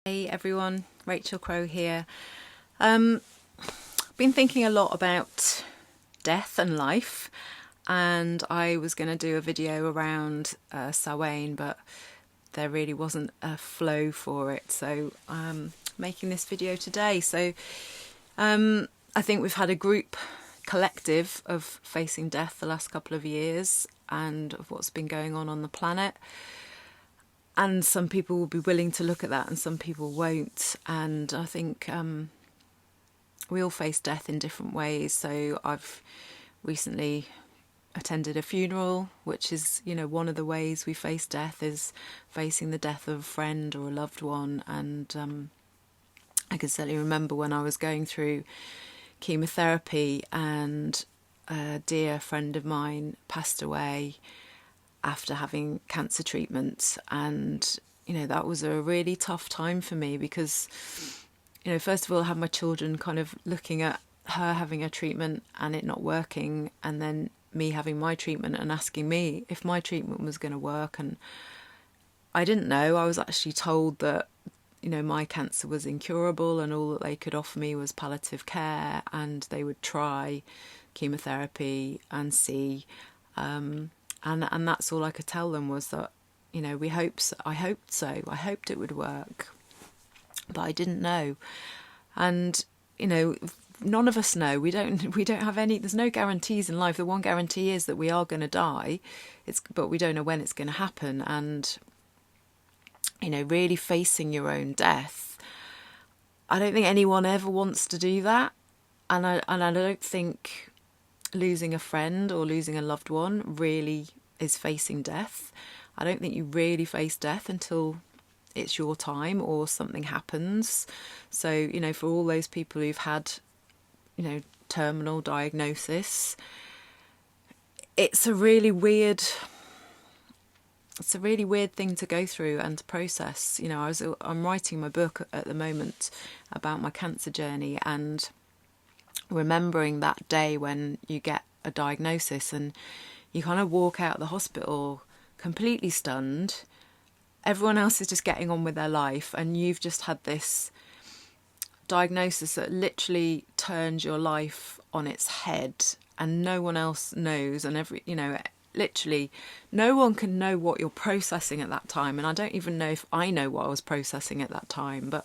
Hey everyone, Rachael here. Been thinking a lot about death and life, and I was going to do a video around samhain, but there really wasn't a flow for it, so I'm making this video today. I think we've had a group collective of facing death the last couple of years and of what's been going on the planet. And some people will be willing to look at that and some people won't. And I think we all face death in different ways. So I've recently attended a funeral, which is, one of the ways we face death is facing the death of a friend or a loved one. And I can certainly remember when I was going through chemotherapy and a dear friend of mine passed away after having cancer treatment, and that was a really tough time for me because first of all I had my children kind of looking at her having a treatment and it not working, and then me having my treatment and asking me if my treatment was going to work. And I didn't know. I was actually told that my cancer was incurable and all that they could offer me was palliative care, and they would try chemotherapy and see and that's all I could tell them was that, I hoped so. I hoped it would work, but I didn't know. And, none of us know. We don't have any, there's no guarantees in life. The one guarantee is that we are going to die, but we don't know when it's going to happen. And, really facing your own death, I don't think anyone ever wants to do that. And I don't think losing a friend or losing a loved one really is facing death. I don't think you really face death until it's your time or something happens. So, for all those people who've had, terminal diagnosis, it's a really weird thing to go through and to process. I'm writing my book at the moment about my cancer journey, and remembering that day when you get a diagnosis and you kind of walk out of the hospital completely stunned. Everyone else is just getting on with their life, and you've just had this diagnosis that literally turns your life on its head, and no one else knows, and literally no one can know what you're processing at that time. And I don't even know if I know what I was processing at that time, but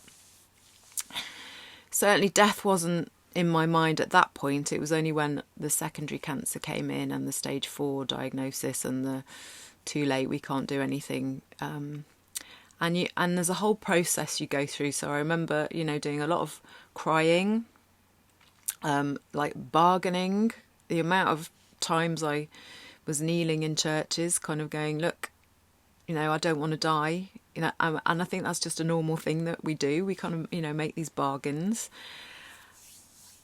certainly death wasn't in my mind at that point. It was only when the secondary cancer came in and the stage 4 diagnosis and the too late, we can't do anything. And there's a whole process you go through. So I remember, doing a lot of crying, like bargaining, the amount of times I was kneeling in churches, kind of going, look, I don't want to die. And I think that's just a normal thing that we do. We kind of, make these bargains.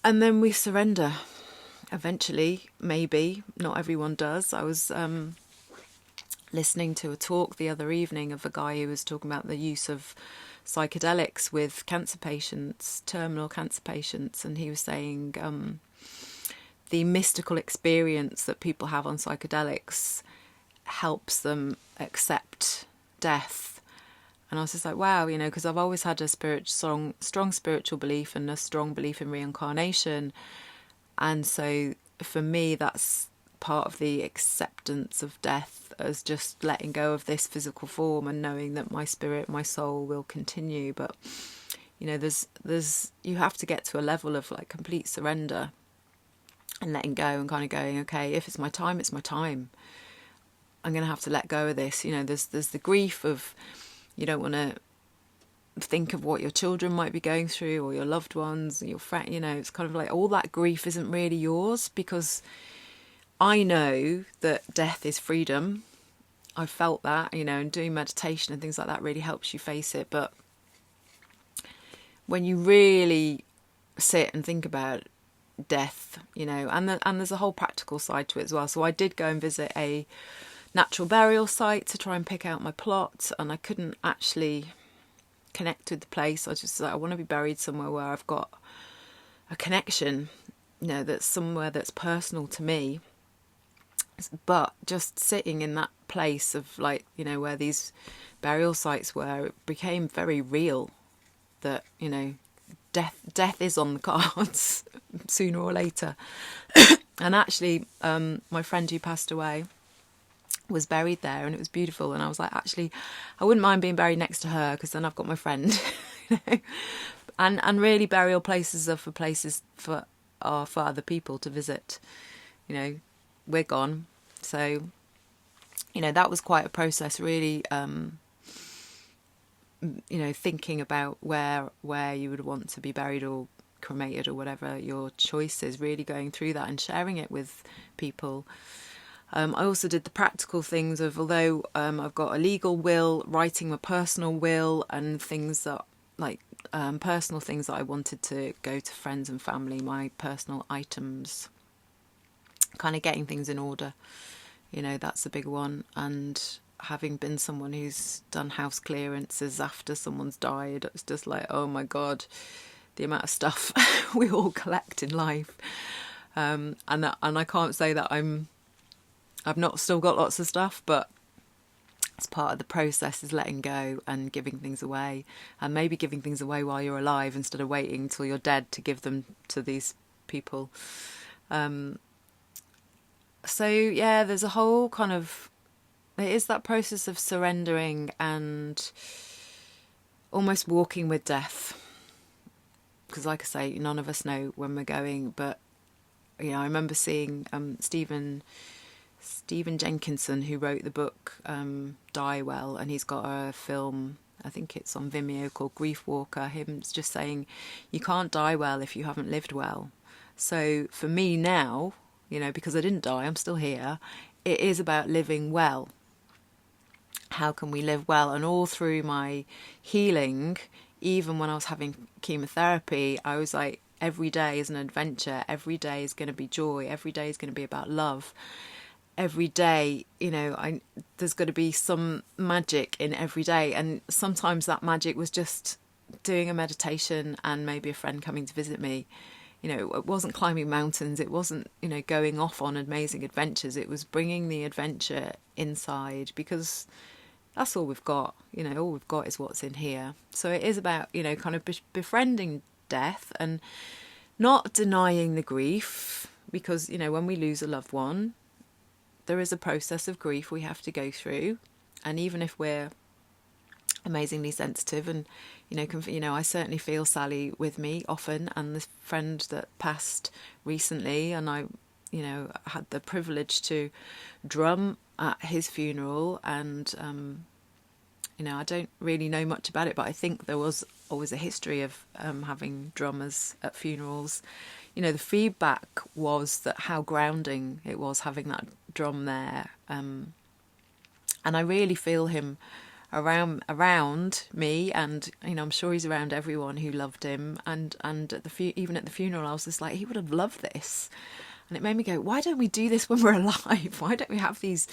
And then we surrender. Eventually, maybe. Not everyone does. I was listening to a talk the other evening of a guy who was talking about the use of psychedelics with cancer patients, terminal cancer patients, and he was saying the mystical experience that people have on psychedelics helps them accept death. And I was just like, wow, because I've always had a strong spiritual belief and a strong belief in reincarnation. And so for me, that's part of the acceptance of death, as just letting go of this physical form and knowing that my spirit, my soul will continue. But, there's you have to get to a level of like complete surrender and letting go and kind of going, okay, if it's my time, it's my time. I'm going to have to let go of this. There's the grief of, you don't want to think of what your children might be going through or your loved ones, your friend. It's kind of like all that grief isn't really yours, because I know that death is freedom. I've felt that, and doing meditation and things like that really helps you face it. But when you really sit and think about death, and there's a whole practical side to it as well. So I did go and visit a natural burial site to try and pick out my plot, and I couldn't actually connect with the place. I just I want to be buried somewhere where I've got a connection, that's somewhere that's personal to me. But just sitting in that place of where these burial sites were, it became very real. that, you know, death is on the cards sooner or later. And actually, my friend who passed away was buried there, and it was beautiful. And I was like, actually, I wouldn't mind being buried next to her, because then I've got my friend. You know? And really, burial places are for for other people to visit. You know, we're gone, so you know, that was quite a process. Really, you know, thinking about where you would want to be buried or cremated or whatever your choice is, really going through that and sharing it with people. I also did the practical things of, although I've got a legal will, writing my personal will, and things that, like, personal things that I wanted to go to friends and family, my personal items, kind of getting things in order. You know, that's a big one. And having been someone who's done house clearances after someone's died, it's just like, oh my God, the amount of stuff we all collect in life. And I can't say that I've not still got lots of stuff, but it's part of the process, is letting go and giving things away, and maybe giving things away while you're alive instead of waiting till you're dead to give them to these people. So yeah, there's a whole kind of, it is that process of surrendering and almost walking with death. Because like I say, none of us know when we're going, but you know, I remember seeing Stephen Jenkinson, who wrote the book Die Well, and he's got a film, I think it's on Vimeo, called Grief Walker. Him just saying, you can't die well if you haven't lived well. So for me now, you know, because I didn't die, I'm still here, it is about living well. How can we live well? And all through my healing, even when I was having chemotherapy, I was like, every day is an adventure. Every day is going to be joy. Every day is going to be about love. Every day, you know, there's got to be some magic in every day. And sometimes that magic was just doing a meditation and maybe a friend coming to visit me. You know, it wasn't climbing mountains. It wasn't, you know, going off on amazing adventures. It was bringing the adventure inside, because that's all we've got. You know, all we've got is what's in here. So it is about, you know, kind of befriending death and not denying the grief, because, you know, when we lose a loved one, there is a process of grief we have to go through. And even if we're amazingly sensitive, and you know, I certainly feel Sally with me often, and the friend that passed recently, and I, you know, had the privilege to drum at his funeral, and you know, I don't really know much about it, but I think there was always a history of having drummers at funerals. You know, the feedback was that how grounding it was having that drum there, and I really feel him around me, and you know, I'm sure he's around everyone who loved him, and at even at the funeral, I was just like, he would have loved this. And it made me go, why don't we do this when we're alive? Why don't we have these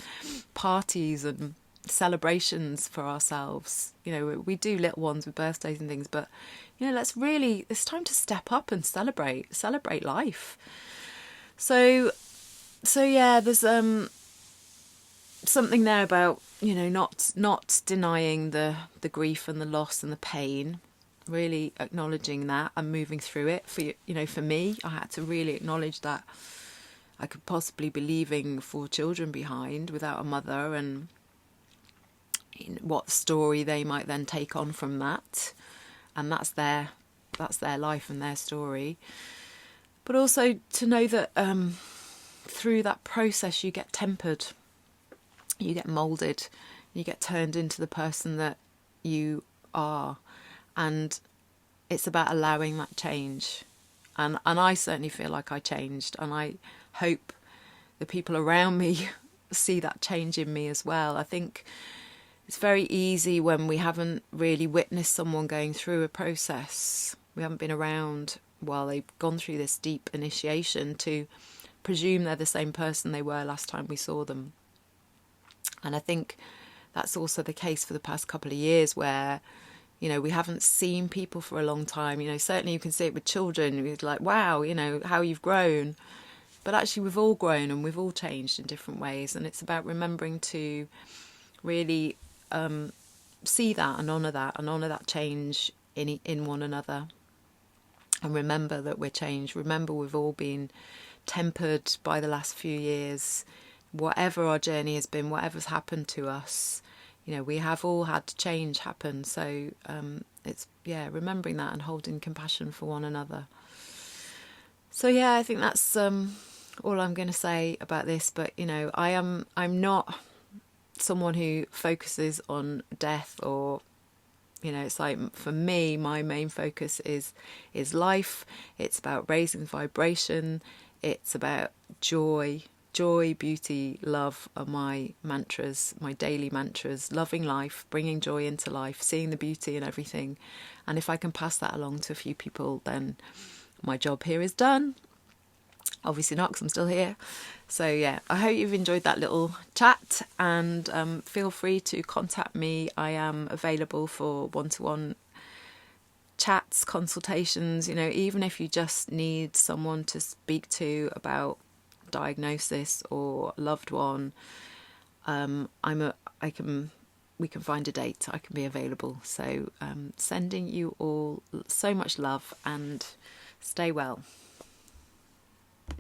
parties and celebrations for ourselves? You know, we do little ones with birthdays and things, but you know, it's time to step up and celebrate life. So yeah, there's something there about, you know, not denying the grief and the loss and the pain, really acknowledging that and moving through it. For me, I had to really acknowledge that I could possibly be leaving 4 children behind without a mother, and what story they might then take on from that, and that's their life and their story. But also to know that through that process you get tempered, you get moulded, you get turned into the person that you are, and it's about allowing that change. And I certainly feel like I changed, and I hope the people around me see that change in me as well. I think it's very easy when we haven't really witnessed someone going through a process, we haven't been around while they've gone through this deep initiation, to presume they're the same person they were last time we saw them. And I think that's also the case for the past couple of years, where, you know, we haven't seen people for a long time. You know, certainly you can see it with children. It's like, wow, you know, how you've grown. But actually we've all grown and we've all changed in different ways. And it's about remembering to really see that and honour that change in one another. And remember that we're changed. Remember we've all been tempered by the last few years. Whatever our journey has been, whatever's happened to us, you know, we have all had change happen. So it's, yeah, remembering that and holding compassion for one another. So yeah, I think that's all I'm going to say about this. But you know, I'm not someone who focuses on death, or you know, it's like, for me, my main focus is life. It's about raising vibration. It's about joy. Joy, beauty, love are my mantras, my daily mantras. Loving life, bringing joy into life, seeing the beauty in everything. And if I can pass that along to a few people, then my job here is done. Obviously not, because I'm still here. So yeah, I hope you've enjoyed that little chat, and feel free to contact me. I am available for one-to-one chats, consultations, you know, even if you just need someone to speak to about diagnosis or loved one. We can find a date. I can be available. So sending you all so much love, and stay well.